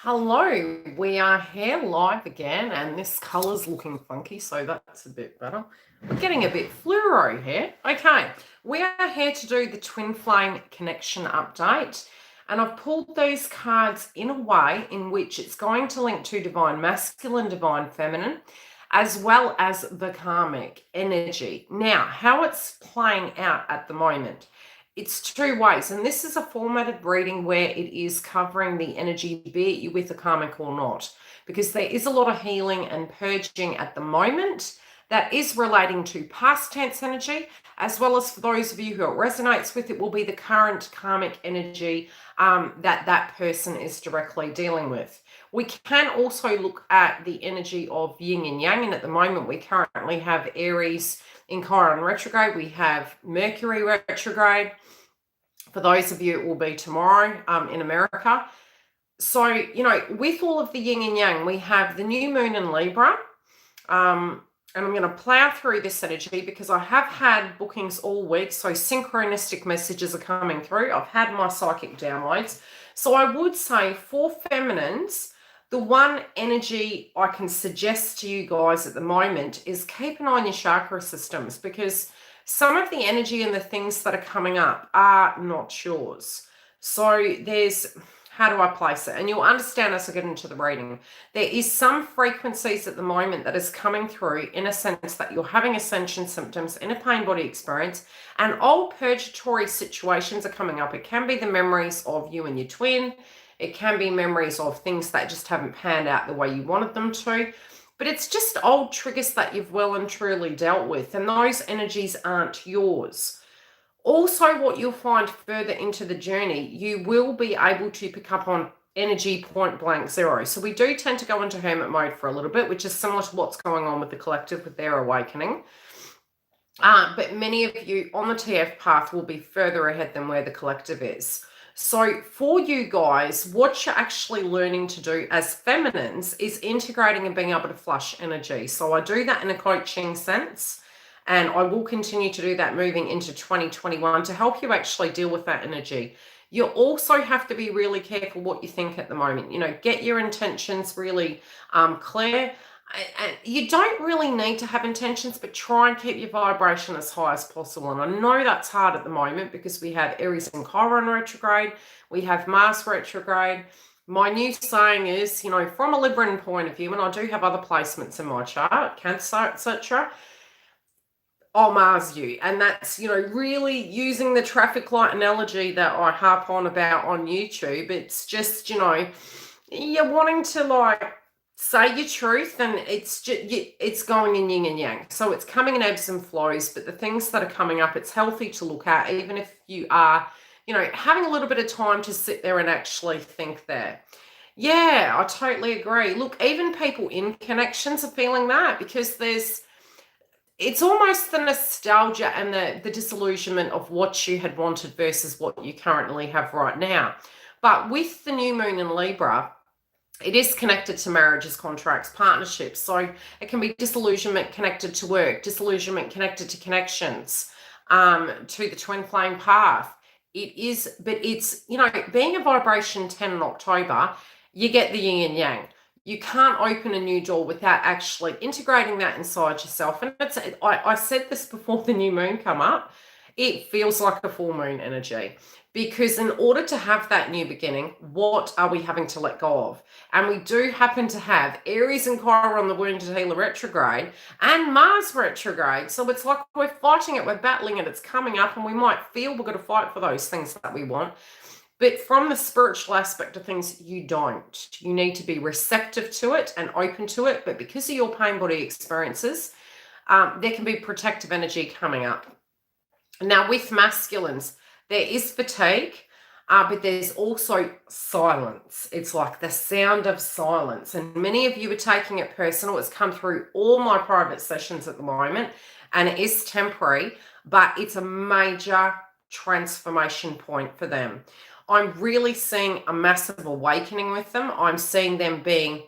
Hello, we are here live again, and this colour's looking funky, so that's a bit better. We're getting a bit fluoro here. Okay, we are here to do the twin flame connection update, and I've pulled these cards in a way in which it's going to link to divine masculine, divine feminine, as well as the karmic energy. Now, how it's playing out at the moment. It's two ways, and this is a formatted reading where it is covering the energy, be it you with the karmic or not, because there is a lot of healing and purging at the moment that is relating to past tense energy, as well as for those of you who it resonates with, it will be the current karmic energy that person is directly dealing with. We can also look at the energy of yin and yang, and at the moment we currently have Aries in Chiron retrograde, we have Mercury retrograde. For those of you, it will be tomorrow in America. So, with all of the yin and yang, we have the new moon in Libra. And I'm going to plow through this energy because I have had bookings all week. So synchronistic messages are coming through. I've had my psychic downloads. So I would say for feminines, the one energy I can suggest to you guys at the moment is keep an eye on your chakra systems, because some of the energy and the things that are coming up are not yours. So how do I place it? And you'll understand as I get into the reading. There is some frequencies at the moment that is coming through in a sense that you're having ascension symptoms, in a pain body experience, and old purgatory situations are coming up. It can be the memories of you and your twin. It can be memories of things that just haven't panned out the way you wanted them to. But it's just old triggers that you've well and truly dealt with, and those energies aren't yours. Also, what you'll find further into the journey, you will be able to pick up on energy point blank zero. So we do tend to go into hermit mode for a little bit, which is similar to what's going on with the collective with their awakening. But many of you on the TF path will be further ahead than where the collective is. So for you guys, what you're actually learning to do as feminines is integrating and being able to flush energy. So I do that in a coaching sense, and I will continue to do that moving into 2021 to help you actually deal with that energy. You also have to be really careful what you think at the moment. Get your intentions really clear. And you don't really need to have intentions, but try and keep your vibration as high as possible. And I know that's hard at the moment because we have Aries and Chiron retrograde, we have Mars retrograde. My new saying is, from a Libran point of view, and I do have other placements in my chart, Cancer, etc., I'll Mars you. And that's, really using the traffic light analogy that I harp on about on YouTube. It's just, you're wanting to say your truth, and it's going in yin and yang. So it's coming in ebbs and flows, but the things that are coming up, it's healthy to look at, even if you are, having a little bit of time to sit there and actually think there. Yeah, I totally agree. Look, even people in connections are feeling that, because it's almost the nostalgia and the disillusionment of what you had wanted versus what you currently have right now. But with the new moon in Libra, it is connected to marriages, contracts, partnerships. So it can be disillusionment connected to work, disillusionment connected to connections, to the twin flame path. It's, being a vibration 10 in October, you get the yin and yang. You can't open a new door without actually integrating that inside yourself. And I said this before the new moon come up, it feels like a full moon energy. Because in order to have that new beginning, what are we having to let go of? And we do happen to have Aries and Chiron, the wounded healer retrograde, and Mars retrograde. So it's like we're fighting it, we're battling it, it's coming up, and we might feel we're going to fight for those things that we want. But from the spiritual aspect of things, you don't. You need to be receptive to it and open to it. But because of your pain body experiences, there can be protective energy coming up. Now, with masculines, there is fatigue, but there's also silence. It's like the sound of silence. And many of you are taking it personal. It's come through all my private sessions at the moment, and it is temporary, but it's a major transformation point for them. I'm really seeing a massive awakening with them. I'm seeing them being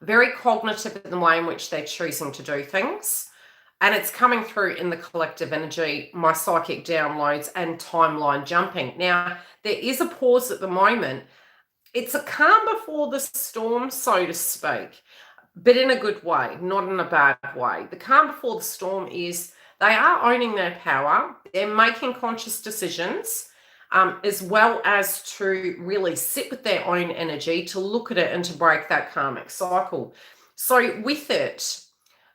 very cognitive in the way in which they're choosing to do things. And it's coming through in the collective energy, my psychic downloads and timeline jumping. Now, there is a pause at the moment It's a calm before the storm, so to speak, but in a good way, not in a bad way. The calm before the storm is they are owning their power, they're making conscious decisions, as well as to really sit with their own energy, to look at it and to break that karmic cycle. So, with it,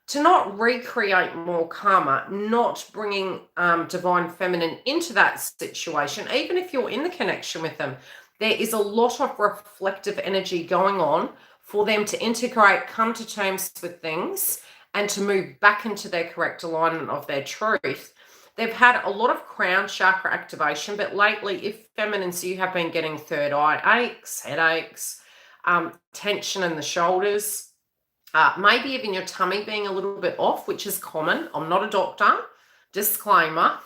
to not recreate more karma, not bringing divine feminine into that situation, even if you're in the connection with them, there is a lot of reflective energy going on for them to integrate, come to terms with things, and to move back into their correct alignment of their truth. They've had a lot of crown chakra activation, but lately, if feminines, you have been getting third eye aches, headaches, tension in the shoulders, maybe even your tummy being a little bit off, which is common. I'm not a doctor. Disclaimer.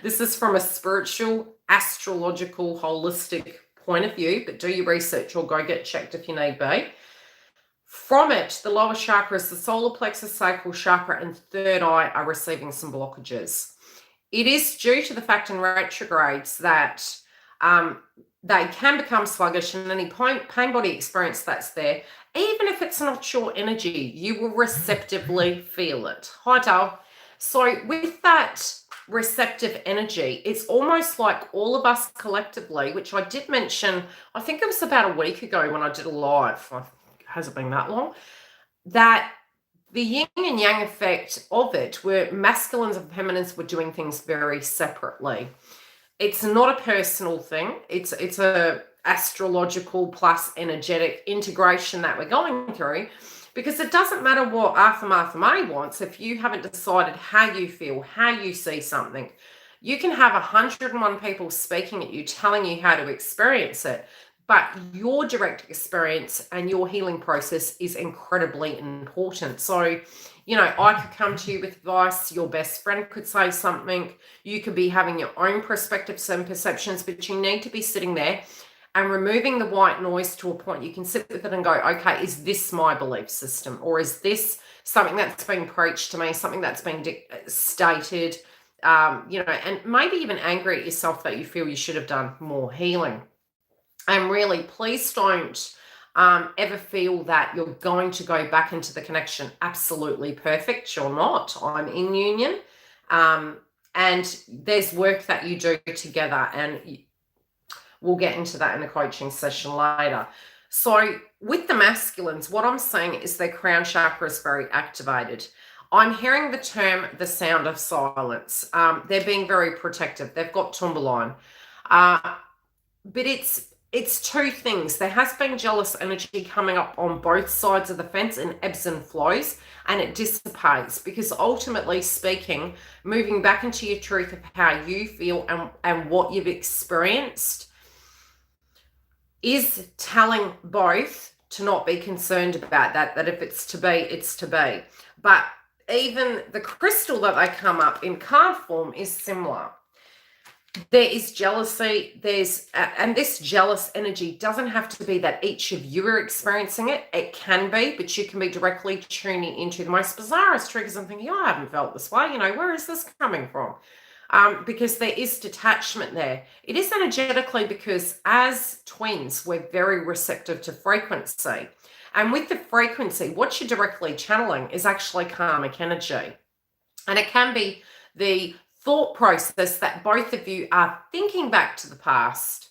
This is from a spiritual, astrological, holistic point of view, but do your research or go get checked if you need be. From it, the lower chakras, the solar plexus, sacral chakra, and third eye are receiving some blockages. It is due to the fact in retrogrades that they can become sluggish, and any pain body experience that's there, even if it's not your energy, you will receptively feel it. Hi, Dale. So with that receptive energy, it's almost like all of us collectively, which I did mention, I think it was about a week ago when I did a live, has it been that long, that the yin and yang effect of it, where masculines and feminines were doing things very separately. It's not a personal thing. It's a astrological plus energetic integration that we're going through, because it doesn't matter what Arthur May wants if you haven't decided how you feel, how you see something. You can have 101 people speaking at you, telling you how to experience it, but your direct experience and your healing process is incredibly important. So, you know, I could come to you with advice, your best friend could say something, you could be having your own perspectives and perceptions, but you need to be sitting there and removing the white noise to a point you can sit with it and go, okay, is this my belief system? Or is this something that's being preached to me, something that's being stated, you know, and maybe even angry at yourself that you feel you should have done more healing. And really, please don't ever feel that you're going to go back into the connection absolutely perfect. You're not. I'm in union. And there's work that you do together, and we'll get into that in a coaching session later. So with the masculines, what I'm saying is their crown chakra is very activated. I'm hearing the term, the sound of silence. They're being very protective. They've got Tumbaline. But it's two things. There has been jealous energy coming up on both sides of the fence in ebbs and flows, and it dissipates, because ultimately speaking, moving back into your truth of how you feel and what you've experienced is telling both to not be concerned about that if it's to be, it's to be. But even the crystal that they come up in card form is similar. There is jealousy, and this jealous energy doesn't have to be that each of you are experiencing it. It can be, but you can be directly tuning into the most bizarrest triggers and thinking, oh, I haven't felt this way. You know, where is this coming from? Because there is detachment there. It is energetically, because as twins, we're very receptive to frequency. And with the frequency, what you're directly channeling is actually karmic energy. And it can be the thought process that both of you are thinking back to the past,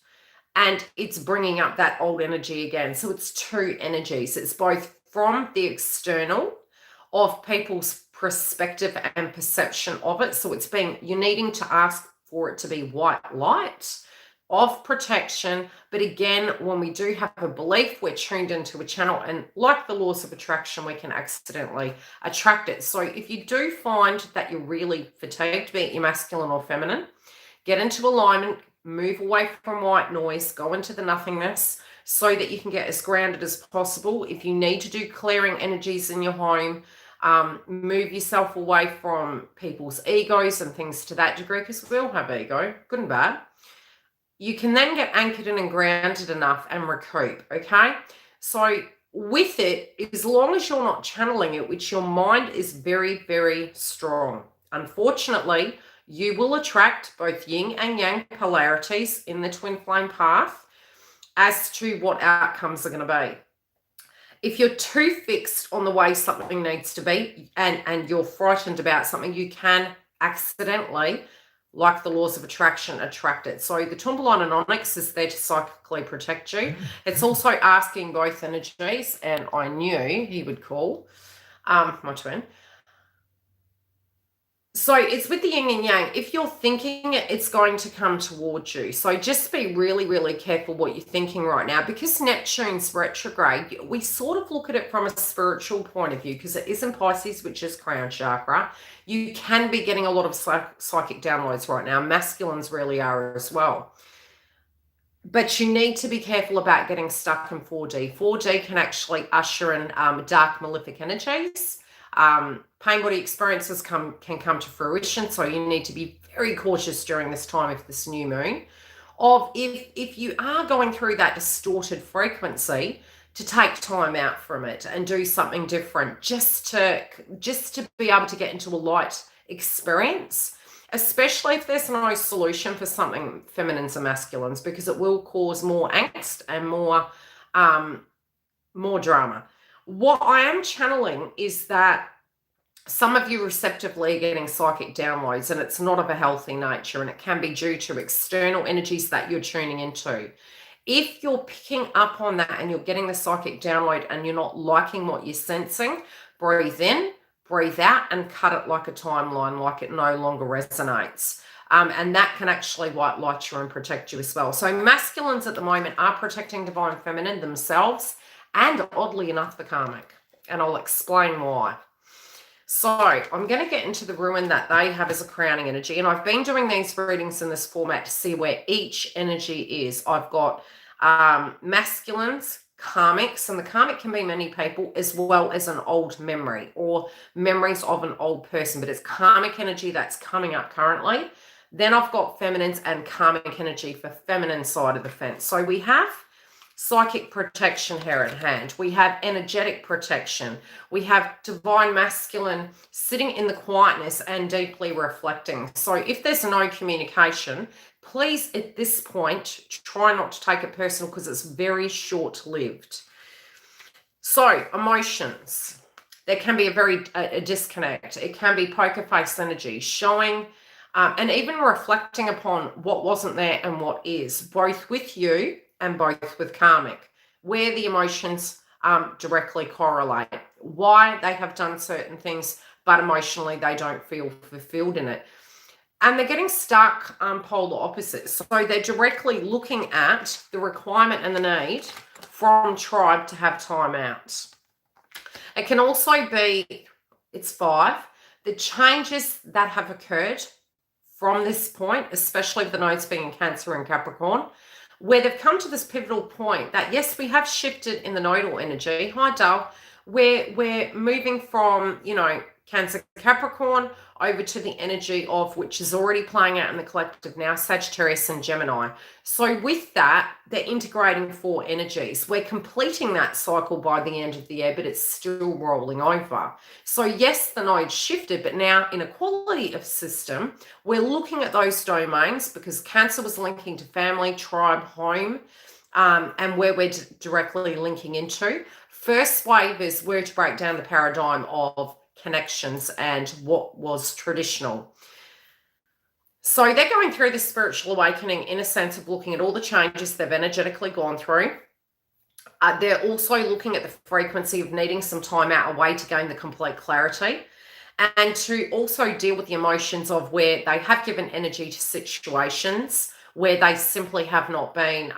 and it's bringing up that old energy again. So it's two energies. It's both from the external of people's perspective and perception of it. So it's you're needing to ask for it to be white light of protection. But again, when we do have a belief, we're tuned into a channel, and like the laws of attraction, we can accidentally attract it. So if you do find that you're really fatigued, be it your masculine or feminine, get into alignment, move away from white noise, go into the nothingness so that you can get as grounded as possible. If you need to do clearing energies in your home, move yourself away from people's egos and things to that degree, because we all have ego, good and bad. You can then get anchored in and grounded enough and recoup, okay? So with it, as long as you're not channeling it, which your mind is very, very strong, unfortunately, you will attract both yin and yang polarities in the twin flame path. as to what outcomes are going to be. If you're too fixed on the way something needs to be and you're frightened about something, you can accidentally, like the laws of attraction, attract it. So the tourmaline and onyx is there to psychically protect you. It's also asking both energies, and I knew he would call my twin. So it's with the yin and yang. If you're thinking it, it's going to come towards you. So just be really, really careful what you're thinking right now, because Neptune's retrograde, we sort of look at it from a spiritual point of view, because it is in Pisces, which is crown chakra. You can be getting a lot of psychic downloads right now. Masculines really are as well. But you need to be careful about getting stuck in 4D. 4D can actually usher in dark, malefic energies. Pain body experiences can come to fruition, so you need to be very cautious during this time of this new moon. If you are going through that distorted frequency, to take time out from it and do something different, just to be able to get into a light experience, especially if there's no solution for something, feminines and masculines, because it will cause more angst and more drama. What I am channeling is that some of you receptively are getting psychic downloads, and it's not of a healthy nature, and it can be due to external energies that you're tuning into. If you're picking up on that and you're getting the psychic download and you're not liking what you're sensing, breathe in, breathe out, and cut it like a timeline, like it no longer resonates. And that can actually white light you and protect you as well. So masculines at the moment are protecting divine feminine themselves, and oddly enough, the karmic. And I'll explain why. So I'm going to get into the ruin that they have as a crowning energy. And I've been doing these readings in this format to see where each energy is. I've got masculines, karmics, and the karmic can be many people, as well as an old memory or memories of an old person. But it's karmic energy that's coming up currently. Then I've got feminines and karmic energy for feminine side of the fence. So we have psychic protection here at hand. We have energetic protection. We have divine masculine sitting in the quietness and deeply reflecting. So if there's no communication, please at this point try not to take it personal, because it's very short-lived. So emotions. There can be a disconnect. It can be poker face energy, showing and even reflecting upon what wasn't there and what is, both with you and both with karmic, where the emotions directly correlate, why they have done certain things, but emotionally they don't feel fulfilled in it. And they're getting stuck polar opposites. So they're directly looking at the requirement and the need from tribe to have time out. It can also be, it's 5, the changes that have occurred from this point, especially with the nodes being in Cancer and Capricorn, where they've come to this pivotal point that, yes, we have shifted in the nodal energy. Hi, Dal. We're moving from, Cancer, Capricorn over to the energy of, which is already playing out in the collective now, Sagittarius and Gemini. So with that, they're integrating 4 energies. We're completing that cycle by the end of the year, but it's still rolling over. So yes, the node shifted, but now in a quality of system, we're looking at those domains, because Cancer was linking to family, tribe, home, and where we're directly linking into. First wave is where to break down the paradigm of connections and what was traditional. So they're going through this spiritual awakening in a sense of looking at all the changes they've energetically gone through. They're also looking at the frequency of needing some time out away to gain the complete clarity, and to also deal with the emotions of where they have given energy to situations where they simply have not been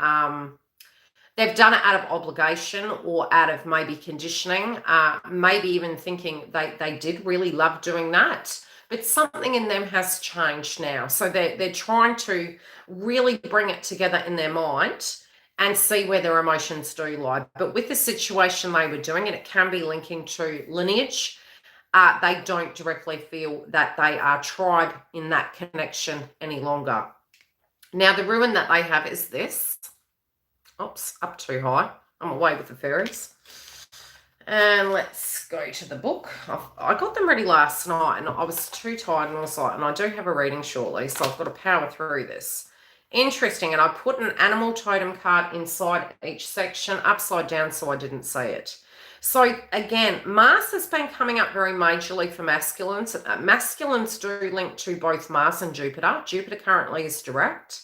they've done it out of obligation or out of maybe conditioning, maybe even thinking they did really love doing that, but something in them has changed now. So they're trying to really bring it together in their mind and see where their emotions do lie. But with the situation they were doing, and it can be linking to lineage, they don't directly feel that they are tribe in that connection any longer. Now, the ruin that they have is this. Oops, up too high. I'm away with the fairies. And let's go to the book. I got them ready last night, and I was too tired, and I was like, and I do have a reading shortly, so I've got to power through this. Interesting. And I put an animal totem card inside each section, upside down, so I didn't see it. So again, Mars has been coming up very majorly for masculines. Masculines do link to both Mars and Jupiter. Jupiter currently is direct.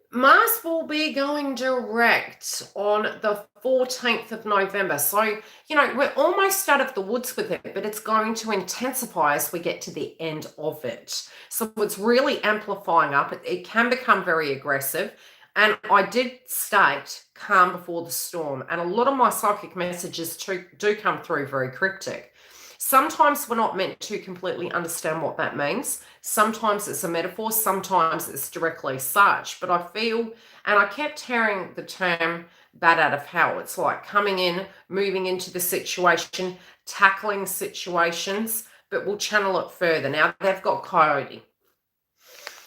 Mars will be going direct on the 14th of November. So, we're almost out of the woods with it, but it's going to intensify as we get to the end of it. So it's really amplifying up. It can become very aggressive. And I did state calm before the storm. And a lot of my psychic messages do come through very cryptic. Sometimes we're not meant to completely understand what that means. Sometimes it's a metaphor, sometimes it's directly such. But I feel, and I kept hearing the term bat out of hell. It's like coming in, moving into the situation, tackling situations, but we'll channel it further. Now they've got Coyote,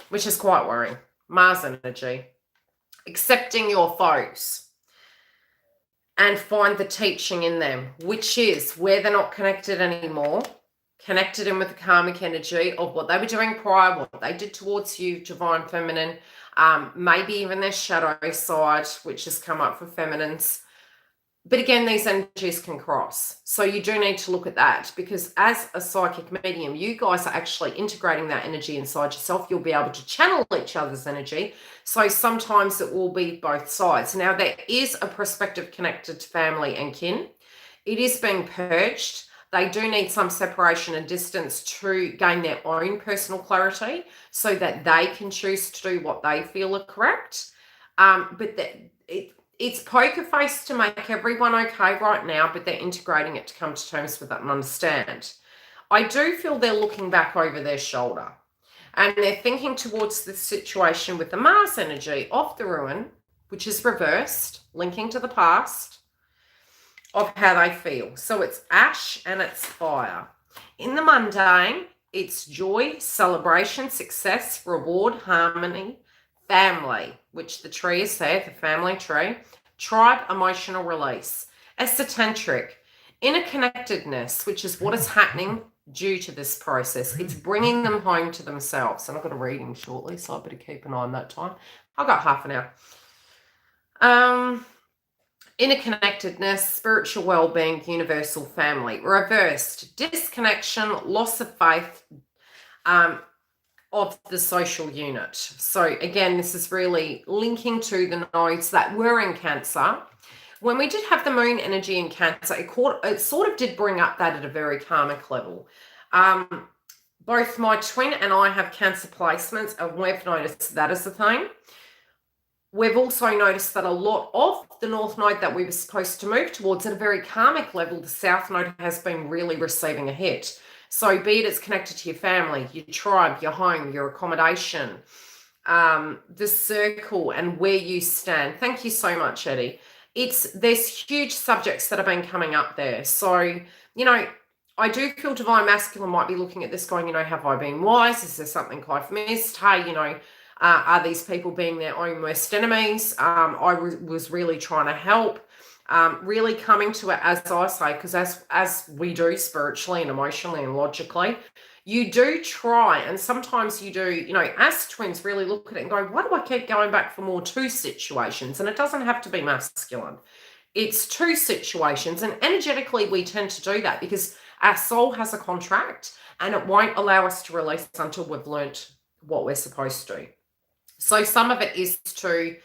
which is quite worrying. Mars energy. Accepting your foes. And find the teaching in them, which is where they're not connected anymore, connected in with the karmic energy of what they were doing prior, what they did towards you, divine feminine, maybe even their shadow side, which has come up for feminines. But again, these energies can cross. So you do need to look at that, because as a psychic medium, you guys are actually integrating that energy inside yourself. You'll be able to channel each other's energy. So sometimes it will be both sides. Now, there is a perspective connected to family and kin. It is being purged. They do need some separation and distance to gain their own personal clarity so that they can choose to do what they feel are correct. It's poker face to make everyone okay right now, but they're integrating it to come to terms with that and understand. I do feel they're looking back over their shoulder and they're thinking towards the situation with the Mars energy of the ruin, which is reversed, linking to the past, of how they feel. So it's ash and it's fire. In the mundane, it's joy, celebration, success, reward, harmony, family, which the tree is there, the family tree, tribe, emotional release, esoteric, interconnectedness, which is what is happening due to this process. It's bringing them home to themselves. And I've got a reading shortly, so I better keep an eye on that time. I've got half an hour. Interconnectedness, spiritual well-being, universal family. Reversed, disconnection, loss of faith, of the social unit. So again, this is really linking to the nodes that were in Cancer. When we did have the moon energy in Cancer, it sort of did bring up that at a very karmic level. Both my twin and I have Cancer placements, and we've noticed that as a thing. We've also noticed that a lot of the North Node that we were supposed to move towards at a very karmic level, the South Node has been really receiving a hit. So be it it's connected to your family, your tribe, your home, your accommodation, the circle and where you stand. Thank you so much, Eddie. There's huge subjects that have been coming up there. So, I do feel divine masculine might be looking at this going, have I been wise? Is there something I've missed? Hey, are these people being their own worst enemies? I was really trying to help. Really coming to it, as I say, because as we do spiritually and emotionally and logically, you do try, and sometimes you do, as twins really look at it and go, why do I keep going back for more two situations? And it doesn't have to be masculine. It's two situations, and energetically we tend to do that because our soul has a contract and it won't allow us to release until we've learnt what we're supposed to. So some of it is to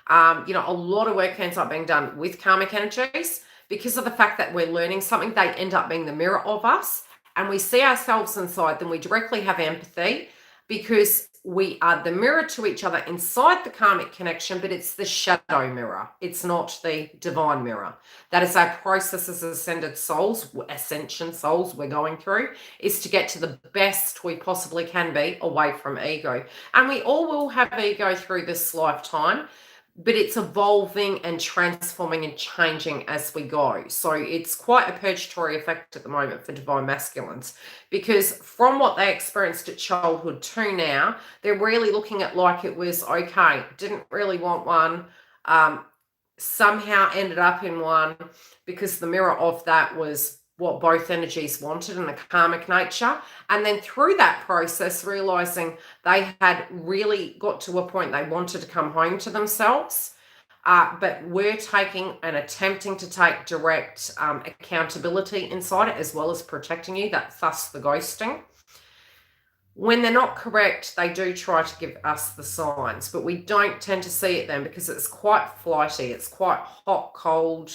a lot of work ends up being done with karmic energies because of the fact that we're learning something. They end up being the mirror of us, and we see ourselves inside them. We directly have empathy because we are the mirror to each other inside the karmic connection, but it's the shadow mirror. It's not the divine mirror. That is our process as ascension souls we're going through, is to get to the best we possibly can be away from ego. And we all will have ego through this lifetime, but it's evolving and transforming and changing as we go. So it's quite a purgatory effect at the moment for divine masculines, because from what they experienced at childhood to now, they're really looking at like it was okay, didn't really want one, somehow ended up in one because the mirror of that was what both energies wanted in the karmic nature. And then through that process, realizing they had really got to a point they wanted to come home to themselves, but were taking and attempting to take direct accountability inside it, as well as protecting you. That's thus the ghosting. When they're not correct, they do try to give us the signs, but we don't tend to see it then because it's quite flighty. It's quite hot, cold.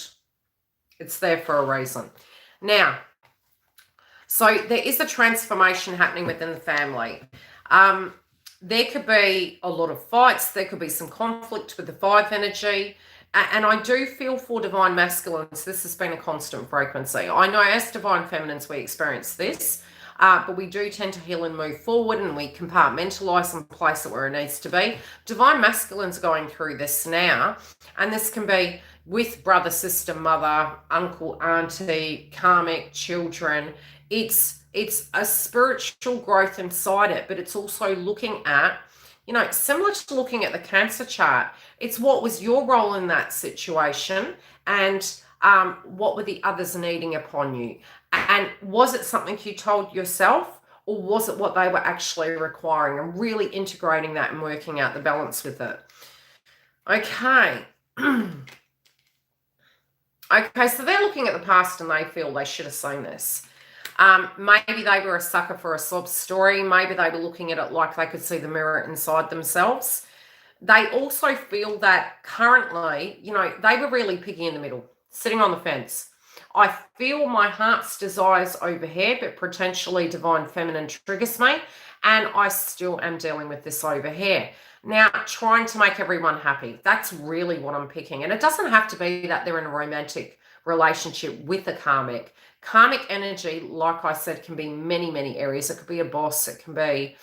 It's there for a reason. Now, so there is a transformation happening within the family. There could be a lot of fights. There could be some conflict with the 5 energy. And I do feel for divine masculines, this has been a constant frequency. I know as divine feminines, we experience this. But we do tend to heal and move forward, and we compartmentalize and place it where it needs to be. Divine masculines are going through this now, and this can be with brother, sister, mother, uncle, auntie, karmic, children. It's a spiritual growth inside it, but it's also looking at, similar to looking at the Cancer chart. It's what was your role in that situation, and what were the others needing upon you? And was it something you told yourself, or was it what they were actually requiring, and really integrating that and working out the balance with it? Okay. Okay, so they're looking at the past and they feel they should have seen this. Maybe they were a sucker for a sob story. Maybe they were looking at it like they could see the mirror inside themselves. They also feel that currently, they were really piggy in the middle, sitting on the fence. I feel my heart's desires over here, but potentially divine feminine triggers me, and I still am dealing with this over here. Now, trying to make everyone happy. That's really what I'm picking. And it doesn't have to be that they're in a romantic relationship with a karmic. Karmic energy, like I said, can be many, many areas. It could be a boss. It can be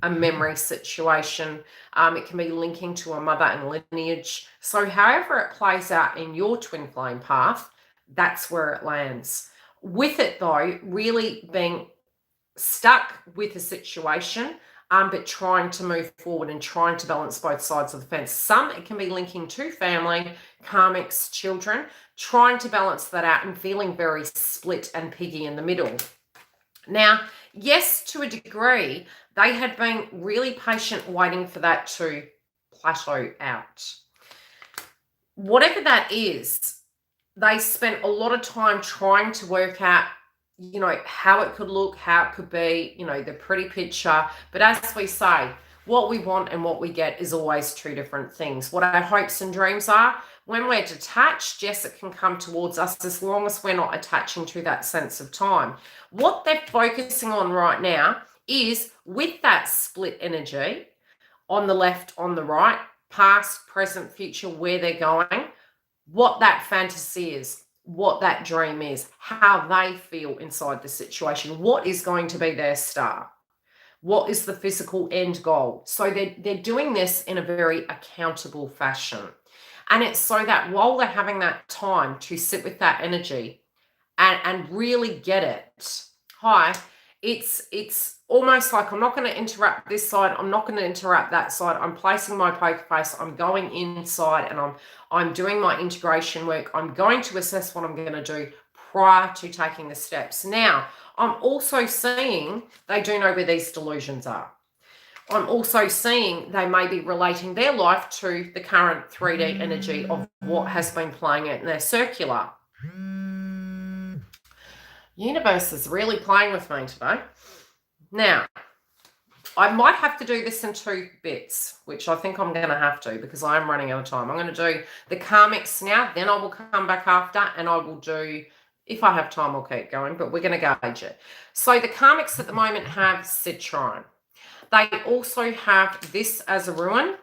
a memory situation. It can be linking to a mother and lineage. So however it plays out in your twin flame path, that's where it lands. With it, though, really being stuck with a situation, but trying to move forward and trying to balance both sides of the fence. Some, it can be linking to family, karmics, children, trying to balance that out and feeling very split and piggy in the middle. Now, yes, to a degree, they had been really patient waiting for that to plateau out. Whatever that is, they spent a lot of time trying to work out, how it could look, how it could be, the pretty picture. But as we say, what we want and what we get is always 2 different things. What our hopes and dreams are, when we're detached, yes, it can come towards us as long as we're not attaching to that sense of time. What they're focusing on right now is with that split energy on the left, on the right, past, present, future, where they're going, what that fantasy is, what that dream is, how they feel inside the situation, what is going to be their star, what is the physical end goal. So they're doing this in a very accountable fashion. And it's so that while they're having that time to sit with that energy and really get it, it's almost like I'm not going to interrupt this side, I'm not going to interrupt that side. I'm placing my poker face, I'm going inside, and I'm doing my integration work. I'm going to assess what I'm going to do prior to taking the steps. Now, I'm also seeing they do know where these delusions are. I'm also seeing they may be relating their life to the current 3D energy of what has been playing out in their circular. Universe is really playing with me today. Now, I might have to do this in 2 bits, which I think I'm going to have to because I am running out of time. I'm going to do the karmics now, then I will come back after, and I will do, if I have time, I'll keep going, but we're going to gauge it. So the karmics at the moment have Sid Trine. They also have this as a ruin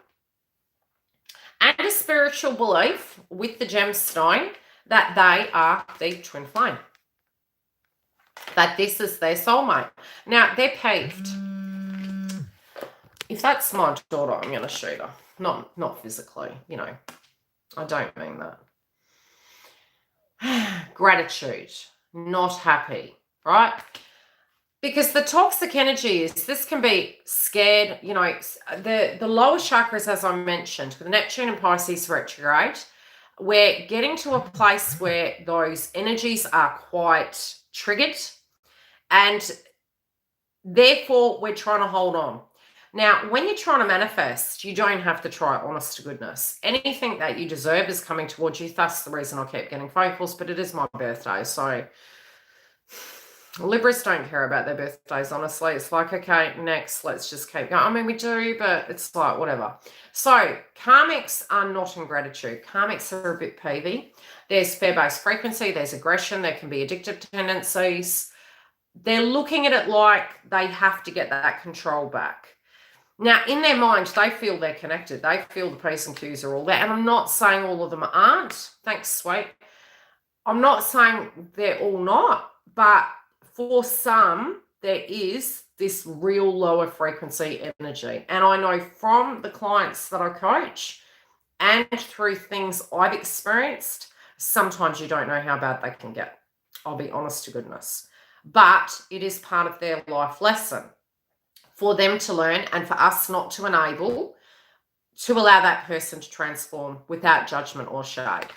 and a spiritual belief with the gemstone that they are the twin flame, that this is their soulmate. Now, they're peeved. If that's my daughter, I'm going to shoot her. Not physically, I don't mean that. Gratitude, not happy, right? Because the toxic energy is, this can be scared, the lower chakras, as I mentioned, with Neptune and Pisces retrograde, we're getting to a place where those energies are quite triggered, and therefore we're trying to hold on. Now, when you're trying to manifest, you don't have to try, honest to goodness. Anything that you deserve is coming towards you. That's the reason I keep getting phone calls, but it is my birthday. So Libras don't care about their birthdays, honestly. It's like, okay, next, let's just keep going. I mean, we do, but it's like, whatever. So karmics are not in gratitude. Karmics are a bit peevy. There's fear-based frequency. There's aggression. There can be addictive tendencies. They're looking at it like they have to get that control back. Now, in their mind, they feel they're connected. They feel the P's and Q's are all there. And I'm not saying all of them aren't. Thanks, sweet. I'm not saying they're all not. But for some, there is this real lower frequency energy. And I know from the clients that I coach and through things I've experienced, sometimes you don't know how bad they can get. I'll be honest to goodness. But it is part of their life lesson for them to learn, and for us not to enable, to allow that person to transform without judgment or shade.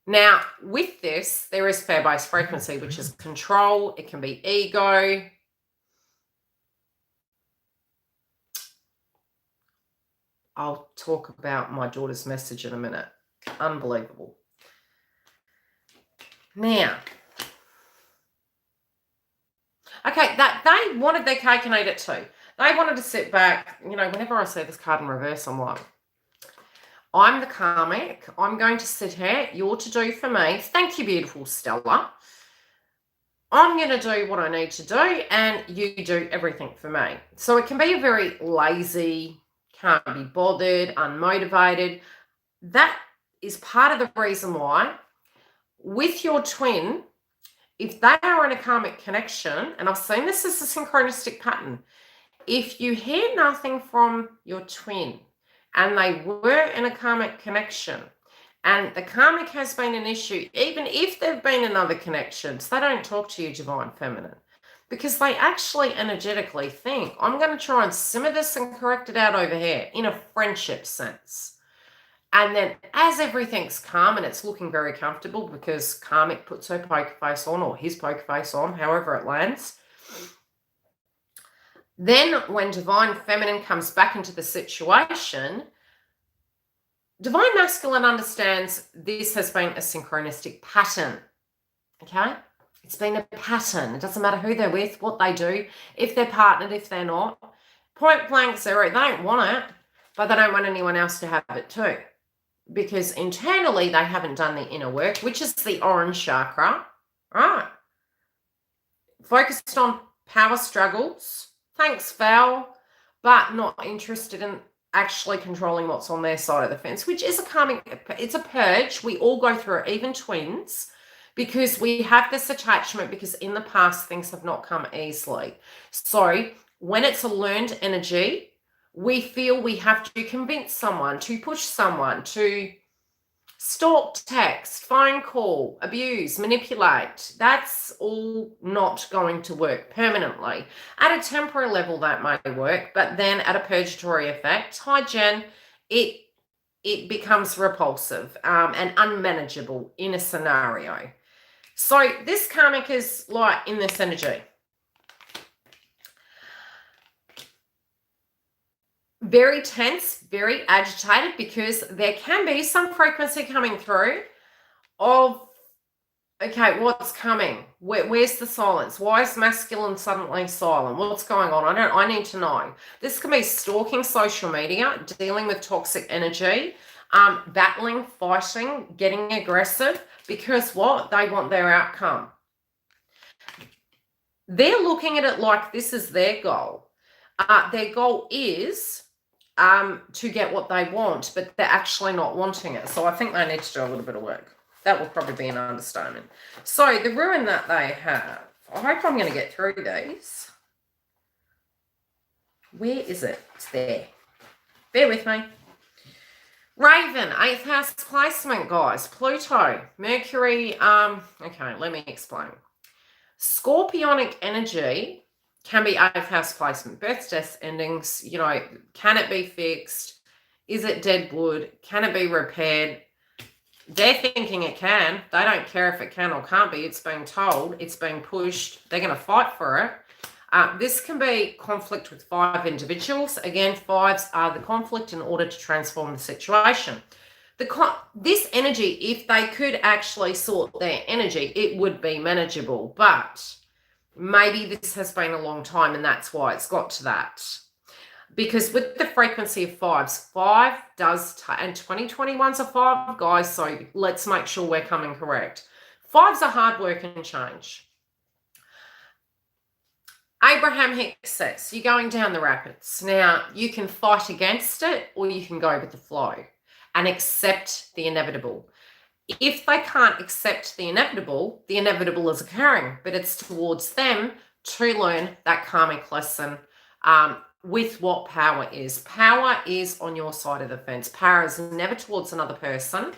Now, with this, there is fear-based frequency, which is control. It can be ego. I'll talk about my daughter's message in a minute. Unbelievable. Now, okay, that they wanted their cake and ate it too. They wanted to sit back. You know, whenever I see this card in reverse, I'm like, I'm the karmic. I'm going to sit here. You're to do for me. Thank you, beautiful Stella. I'm going to do what I need to do, and you do everything for me. So it can be a very lazy, can't be bothered, unmotivated. That is part of the reason why with your twin, if they are in a karmic connection, and I've seen this as a synchronistic pattern, if you hear nothing from your twin and they were in a karmic connection and the karmic has been an issue, even if they've been in other connections, they don't talk to you, Divine Feminine, because they actually energetically think, I'm going to try and simmer this and correct it out over here in a friendship sense. And then as everything's calm and it's looking very comfortable because karmic puts her poker face on, or his poker face on, however it lands, then when Divine Feminine comes back into the situation, Divine Masculine understands this has been a synchronistic pattern, okay? It's been a pattern. It doesn't matter who they're with, what they do, if they're partnered, if they're not. Point blank zero, they don't want it, but they don't want anyone else to have it too. Because internally they haven't done the inner work, which is the orange chakra, right? Focused on power struggles. Thanks, Val, but not interested in actually controlling what's on their side of the fence, which is it's a purge. We all go through it, even twins, because we have this attachment because in the past things have not come easily. So when it's a learned energy, we feel we have to convince someone, to push someone, to stalk, text, phone call, abuse, manipulate. That's all not going to work permanently. At a temporary level, that may work, but then at a purgatory effect, hi Jen, it becomes repulsive and unmanageable in a scenario. So this karmic is like in this energy. Very tense, very agitated, because there can be some frequency coming through of, okay, what's coming? Where's the silence? Why is masculine suddenly silent? What's going on? I need to know. This can be stalking social media, dealing with toxic energy, battling, fighting, getting aggressive, because what? They want their outcome. They're looking at it like this is their goal. Their goal is to get what they want, but they're actually not wanting it. So I think they need to do a little bit of work. That will probably be an understatement. So the ruin that they have, I hope I'm going to get through these. Where is it? It's there. Bear with me. Raven, 8th house placement, guys. Pluto, Mercury. Okay, let me explain. Scorpionic energy can be 8th house placement, births, deaths, endings. You know, can it be fixed? Is it dead wood? Can it be repaired? They're thinking it can. They don't care if it can or can't be. It's being told. It's being pushed. They're going to fight for it. This can be conflict with 5 individuals. Again, 5s are the conflict in order to transform the situation. This energy, if they could actually sort their energy, it would be manageable. But maybe this has been a long time and that's why it's got to that. Because with the frequency of 5s, 5 does, and 2021's a 5, guys, so let's make sure we're coming correct. 5s are hard work and change. Abraham Hicks says, you're going down the rapids. Now, you can fight against it or you can go with the flow and accept the inevitable. If they can't accept the inevitable is occurring, but it's towards them to learn that karmic lesson with what power is. Power is on your side of the fence. Power is never towards another person.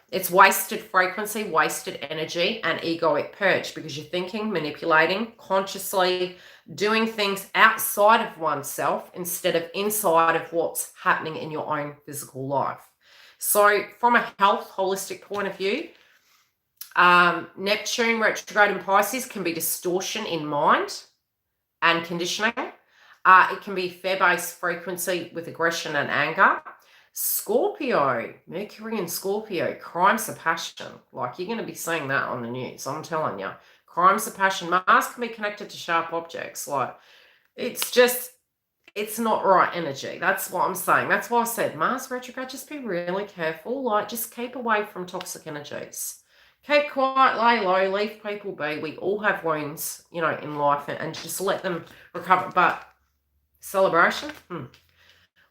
It's wasted frequency, wasted energy, and egoic purge because you're thinking, manipulating, consciously doing things outside of oneself instead of inside of what's happening in your own physical life. So from a health, holistic point of view, Neptune retrograde in Pisces can be distortion in mind and conditioning. It can be fear-based frequency with aggression and anger. Scorpio, Mercury and Scorpio, crimes of passion. Like, you're going to be seeing that on the news, I'm telling you. Crimes of passion. Mars can be connected to sharp objects. Like, it's not right energy. That's what I'm saying. That's why I said Mars retrograde, just be really careful. Like, just keep away from toxic energies. Keep quiet, lay low, leave people be. We all have wounds, you know, in life, and just let them recover. But celebration?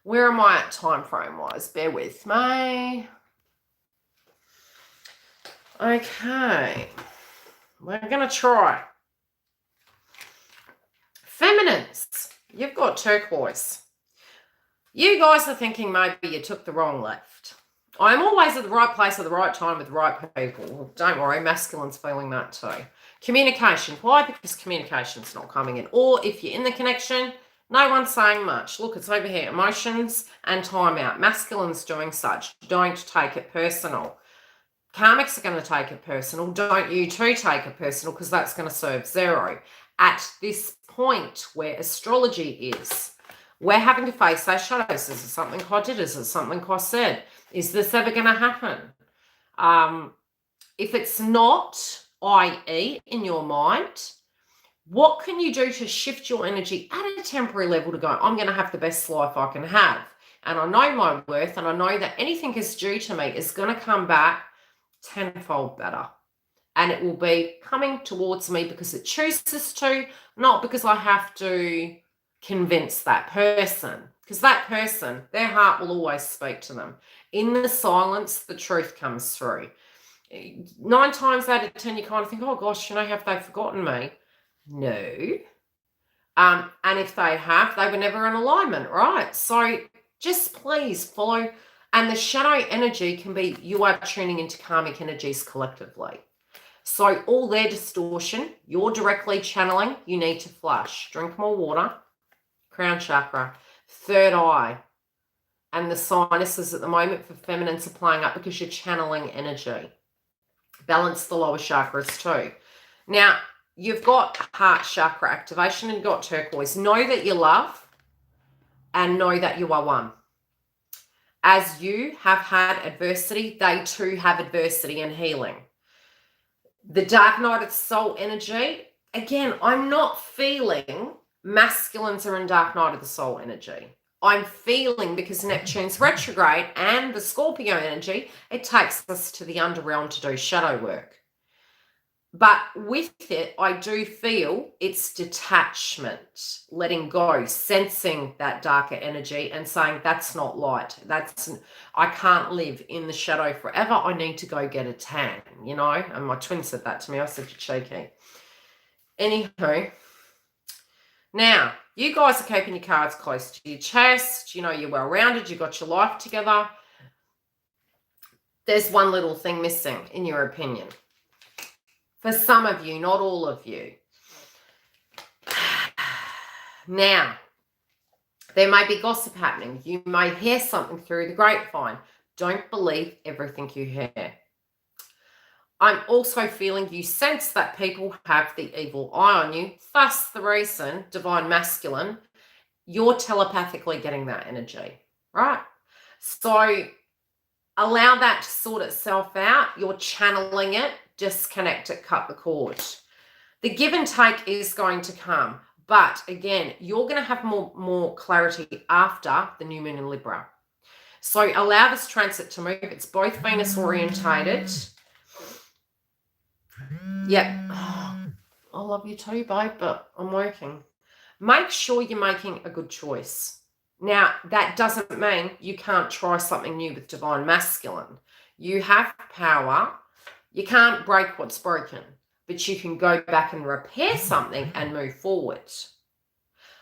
Where am I at time frame wise? Bear with me. Okay. We're going to try. Feminines. You've got turquoise. You guys are thinking maybe you took the wrong left. I'm always at the right place at the right time with the right people. Don't worry, masculine's feeling that too. Communication. Why? Because communication's not coming in. Or if you're in the connection, no one's saying much. Look, it's over here. Emotions and timeout. Masculine's doing such. Don't take it personal. Karmics are going to take it personal. Don't you too take it personal, because that's going to serve zero. At this point where astrology is, we're having to face our shadows. Is it something I did? Is it something I said? Is this ever going to happen? If it's not, i.e. in your mind, what can you do to shift your energy at a temporary level to go, I'm going to have the best life I can have. And I know my worth, and I know that anything is due to me is going to come back tenfold better. And it will be coming towards me because it chooses to, not because I have to convince that person. Because that person, their heart will always speak to them. In the silence, the truth comes through. 9 times out of 10, you kind of think, oh gosh, you know, have they forgotten me? No. And if they have, they were never in alignment, right? So just please follow. And the shadow energy can be, you are tuning into karmic energies collectively. So all their distortion, you're directly channeling, you need to flush. Drink more water. Crown chakra. Third eye. And the sinuses at the moment for feminines are playing up because you're channeling energy. Balance the lower chakras too. Now, you've got heart chakra activation and you've got turquoise. Know that you love and know that you are one. As you have had adversity, they too have adversity and healing. The dark night of the soul energy, again, I'm not feeling masculines are in dark night of the soul energy. I'm feeling, because Neptune's retrograde and the Scorpio energy, it takes us to the underrealm to do shadow work. But with it, I do feel it's detachment, letting go, sensing that darker energy and saying, that's not light. I can't live in the shadow forever. I need to go get a tan, you know? And my twin said that to me. I said, you're cheeky. Anywho, now, you guys are keeping your cards close to your chest. You know, you're well-rounded. You got your life together. There's one little thing missing, in your opinion. For some of you, not all of you. Now, there may be gossip happening. You may hear something through the grapevine. Don't believe everything you hear. I'm also feeling you sense that people have the evil eye on you. Thus, the reason, divine masculine, you're telepathically getting that energy, right? So allow that to sort itself out. You're channeling it, disconnect it, cut the cord. The give and take is going to come. But again, you're going to have more clarity after the new moon in Libra. So allow this transit to move. It's both Venus orientated. Yep. Oh, I love you too, babe, but I'm working. Make sure you're making a good choice. Now, that doesn't mean you can't try something new with divine masculine. You have power. You can't break what's broken, but you can go back and repair something and move forward.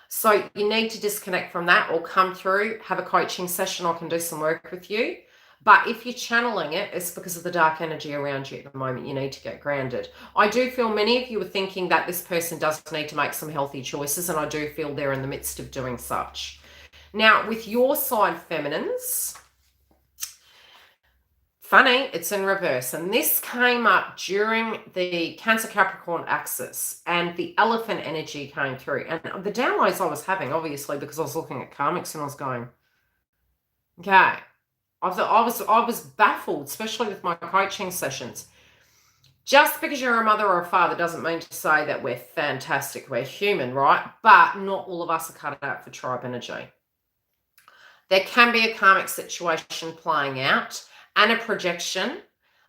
So you need to disconnect from that or come through, have a coaching session. I can do some work with you. But if you're channeling it, it's because of the dark energy around you at the moment. You need to get grounded. I do feel many of you are thinking that this person does need to make some healthy choices, and I do feel they're in the midst of doing such. Now, with your side feminines, funny, it's in reverse. And this came up during the Cancer-Capricorn axis, and the elephant energy came through. And the downloads I was having, obviously, because I was looking at karmics and I was going, okay. I was baffled, especially with my coaching sessions. Just because you're a mother or a father doesn't mean to say that we're fantastic, we're human, right? But not all of us are cut out for tribe energy. There can be a karmic situation playing out and a projection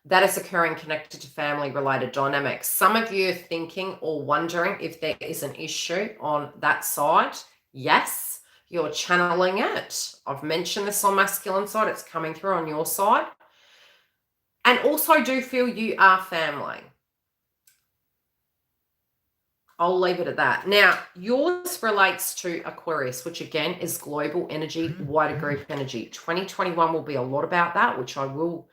that is occurring connected to family-related dynamics. Some of you are thinking or wondering if there is an issue on that side. Yes. You're channeling it. I've mentioned this on masculine side. It's coming through on your side. And also do feel you are family. I'll leave it at that. Now, yours relates to Aquarius, which again is global energy, wider group energy. 2021 will be a lot about that, which I will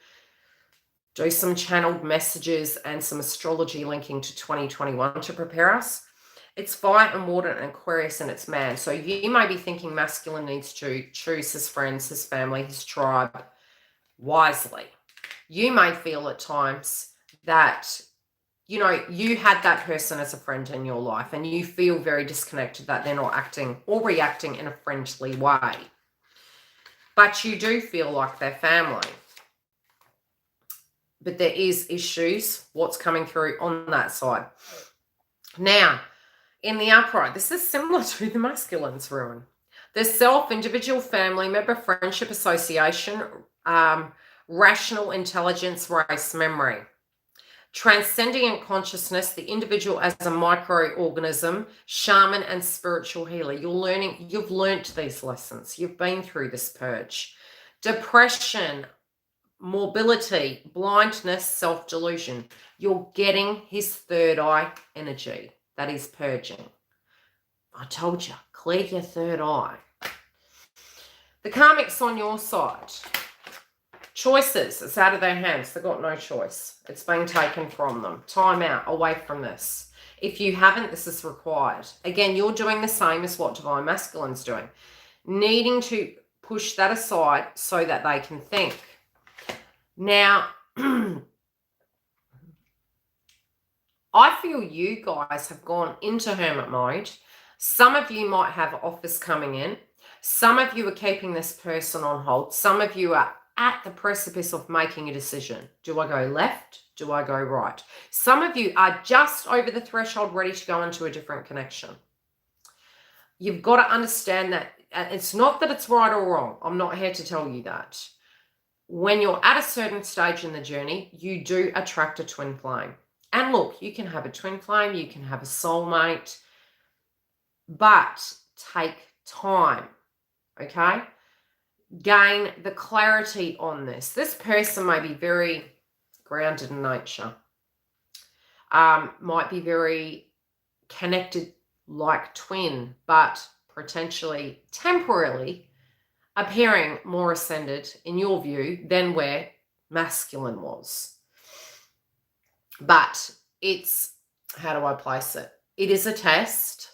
do some channeled messages and some astrology linking to 2021 to prepare us. It's fire and water and Aquarius and it's man. So you may be thinking masculine needs to choose his friends, his family, his tribe wisely. You may feel at times that, you know, you had that person as a friend in your life and you feel very disconnected that they're not acting or reacting in a friendly way. But you do feel like they're family. But there is issues, what's coming through on that side. Now, in the upright, this is similar to the masculine's ruin. The self, individual, family, member, friendship, association, rational intelligence, race, memory. Transcendent consciousness, the individual as a microorganism, shaman and spiritual healer. You've learnt these lessons. You've been through this purge. Depression, mobility, blindness, self-delusion. You're getting his third eye energy. That is purging. I told you, clear your third eye. The karmic's on your side. Choices, it's out of their hands. They've got no choice. It's being taken from them. Time out, away from this. If you haven't, this is required. Again, you're doing the same as what Divine Masculine's doing. Needing to push that aside so that they can think. Now, I feel you guys have gone into hermit mode. Some of you might have offers coming in. Some of you are keeping this person on hold. Some of you are at the precipice of making a decision. Do I go left? Do I go right? Some of you are just over the threshold ready to go into a different connection. You've got to understand that it's not that it's right or wrong. I'm not here to tell you that. When you're at a certain stage in the journey, you do attract a twin flame. And look, you can have a twin flame, you can have a soulmate, but take time, okay? Gain the clarity on this. This person may be very grounded in nature, might be very connected like twin, but potentially temporarily appearing more ascended in your view than where masculine was. But it's, how do I place it? It is a test.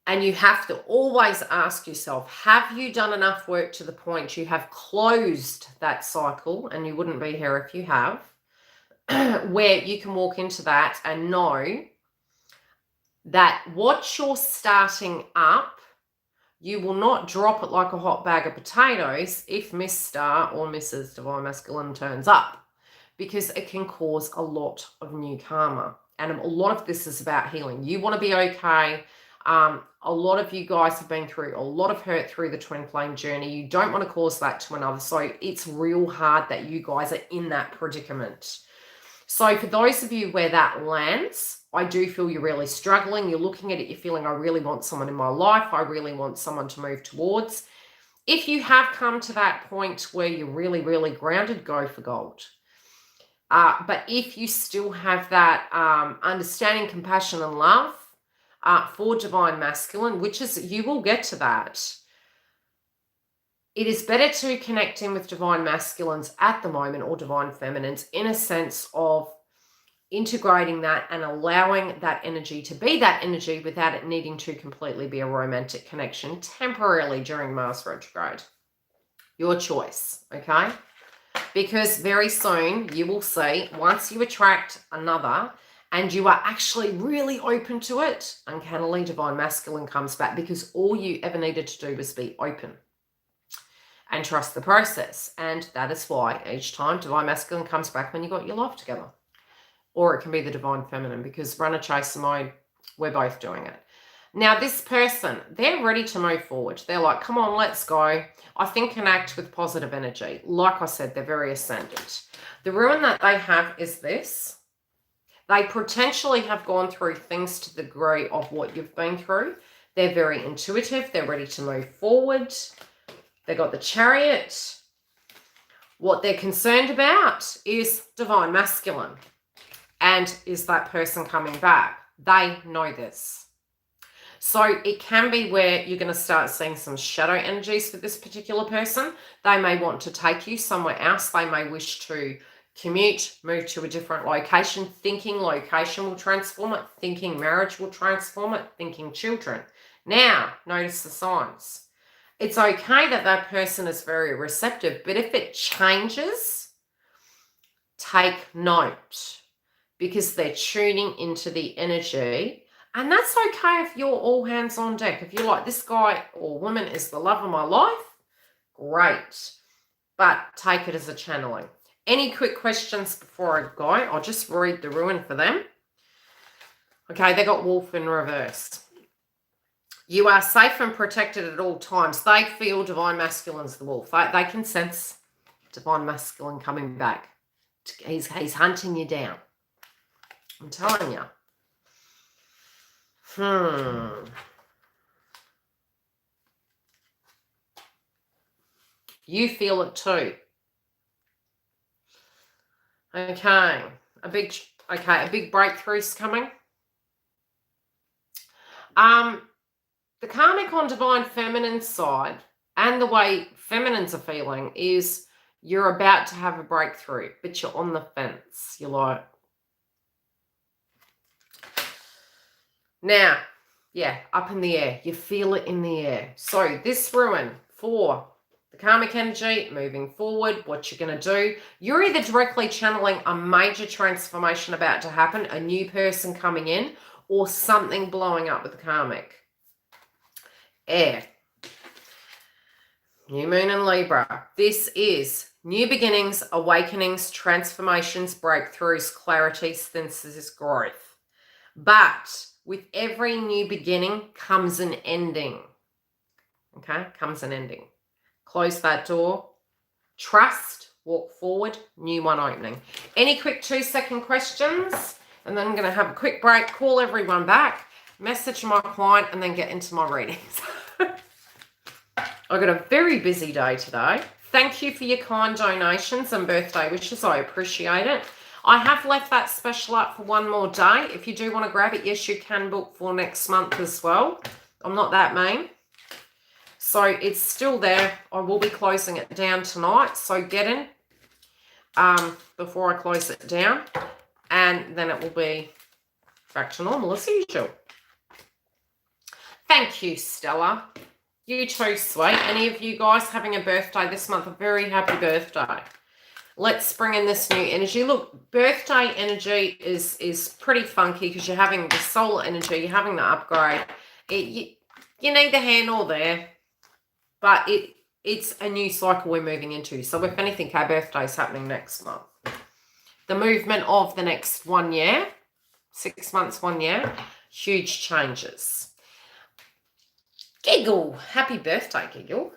And you have to always ask yourself, have you done enough work to the point you have closed that cycle? And you wouldn't be here if you have. where you can walk into that and know that what you're starting up, you will not drop it like a hot bag of potatoes if Mr. or Mrs. Divine Masculine turns up, because it can cause a lot of new karma. And a lot of this is about healing. You want to be okay. A lot of you guys have been through a lot of hurt through the twin flame journey. You don't want to cause that to another. So it's real hard that you guys are in that predicament. So for those of you where that lands, I do feel you're really struggling. You're looking at it, you're feeling, I really want someone in my life. I really want someone to move towards. If you have come to that point where you're really, really grounded, go for gold. But if you still have that understanding, compassion, and love for Divine Masculine, which is, you will get to that, it is better to connect in with Divine Masculines at the moment, or Divine Feminines, in a sense of integrating that and allowing that energy to be that energy without it needing to completely be a romantic connection temporarily during Mars retrograde. Your choice, okay? Because very soon you will see, once you attract another and you are actually really open to it, uncannily Divine Masculine comes back, because all you ever needed to do was be open and trust the process. And that is why each time Divine Masculine comes back when you got your life together. Or it can be the Divine Feminine, because runner chaser mode, we're both doing it. Now, this person, they're ready to move forward. They're like, come on, let's go. I think connect with positive energy. Like I said, they're very ascendant. The ruin that they have is this. They potentially have gone through things to the degree of what you've been through. They're very intuitive. They're ready to move forward. They got the Chariot. What they're concerned about is Divine Masculine. And is that person coming back? They know this. So it can be where you're going to start seeing some shadow energies for this particular person. They may want to take you somewhere else. They may wish to commute, move to a different location. Thinking location will transform it. Thinking marriage will transform it. Thinking children. Now, notice the signs. It's okay that that person is very receptive, but if it changes, take note, because they're tuning into the energy. And that's okay if you're all hands on deck. If you're like, this guy or woman is the love of my life, great. But take it as a channeling. Any quick questions before I go? I'll just read the ruin for them. Okay, they got Wolf in reverse. You are safe and protected at all times. They feel Divine Masculine's the wolf. They can sense Divine Masculine coming back. He's hunting you down. I'm telling you. You feel it too. Okay. A big breakthrough's coming. The karmic on Divine Feminine side, and the way feminines are feeling, is you're about to have a breakthrough, but you're on the fence. You're like, now, yeah, up in the air. You feel it in the air. So this ruin for the karmic energy, moving forward, what you're going to do, you're either directly channeling a major transformation about to happen, a new person coming in, or something blowing up with the karmic. Air. New moon in Libra. This is new beginnings, awakenings, transformations, breakthroughs, clarity, synthesis, growth. But with every new beginning comes an ending. Okay? Comes an ending. Close that door. Trust. Walk forward. New one opening. Any quick 2-second questions? And then I'm going to have a quick break, call everyone back, message my client, and then get into my readings. I've got a very busy day today. Thank you for your kind donations and birthday wishes. I appreciate it. I have left that special up for one more day. If you do want to grab it, yes, you can book for next month as well. I'm not that mean. So it's still there. I will be closing it down tonight. So get in before I close it down. And then it will be back to normal as usual. Thank you, Stella. You too, sweet. Any of you guys having a birthday this month, a very happy birthday. Let's bring in this new energy. Look, birthday energy is pretty funky because you're having the solar energy, you're having the upgrade. You need the handle there, but it's a new cycle we're moving into. So if anything, our birthday is happening next month. The movement of the next 1 year, 6 months, 1 year, huge changes. Giggle. Happy birthday, Giggle.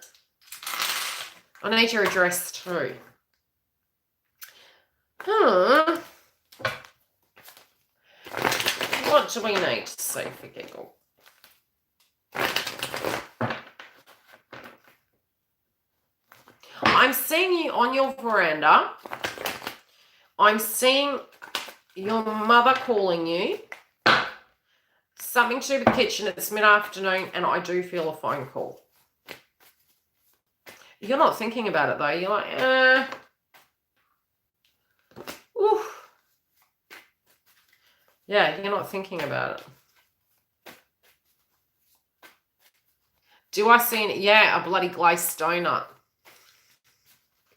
I need your address too. What do we need to see for Giggle? I'm seeing you on your veranda. I'm seeing your mother calling you. Something to do with the kitchen. It's mid-afternoon and I do feel a phone call. You're not thinking about it though. You're like, oof. Yeah, you're not thinking about it. Do I see it? Yeah, a bloody glazed donut. I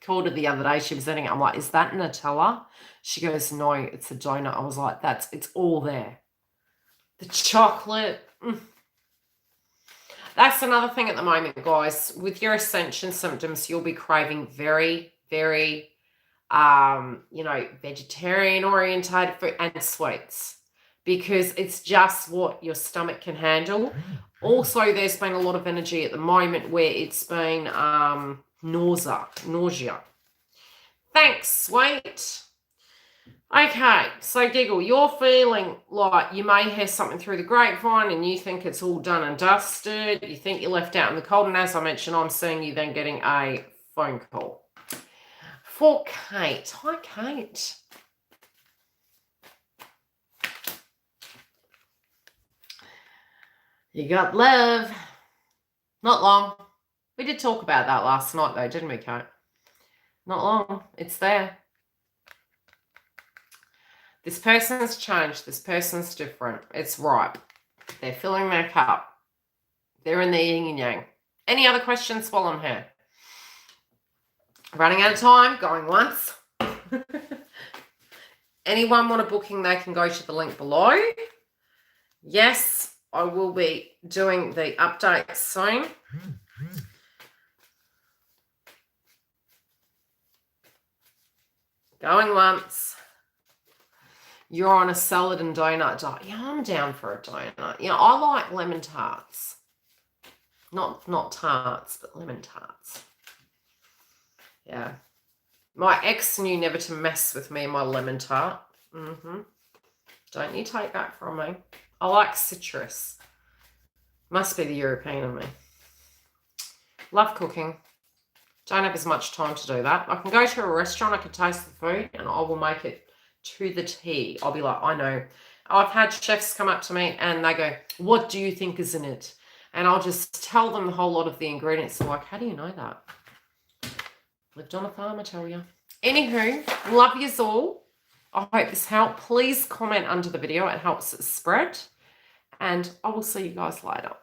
called her the other day. She was eating it. I'm like, is that Nutella? She goes, no, it's a donut. I was like, it's all there. The chocolate. That's another thing at the moment, guys. With your ascension symptoms, you'll be craving very, very, vegetarian orientated food and sweets because it's just what your stomach can handle. Also, there's been a lot of energy at the moment where it's been nausea. Thanks, sweet. Okay, so Giggle, you're feeling like you may hear something through the grapevine and you think it's all done and dusted. You think you're left out in the cold. And as I mentioned, I'm seeing you then getting a phone call. For Kate. Hi, Kate. You got love. Not long. We did talk about that last night though, didn't we, Kate? Not long. It's there. This person's changed. This person's different. It's ripe. They're filling their cup. They're in the yin and yang. Any other questions while I'm here? Running out of time. Going once. Anyone want a booking, they can go to the link below. Yes, I will be doing the updates soon. Going once. You're on a salad and donut diet. Yeah, I'm down for a donut. I like lemon tarts. Not tarts, but lemon tarts. Yeah. My ex knew never to mess with me and my lemon tart. Don't you take that from me. I like citrus. Must be the European in me. Love cooking. Don't have as much time to do that. I can go to a restaurant, I can taste the food, and I will make it to the T. I'll be like, I know. I've had chefs come up to me and they go, what do you think is in it? And I'll just tell them the whole lot of the ingredients. They're like, how do you know that? Lived on a farm, I tell you. Anywho, love yous all. I hope this helped. Please comment under the video. It helps it spread. And I will see you guys later.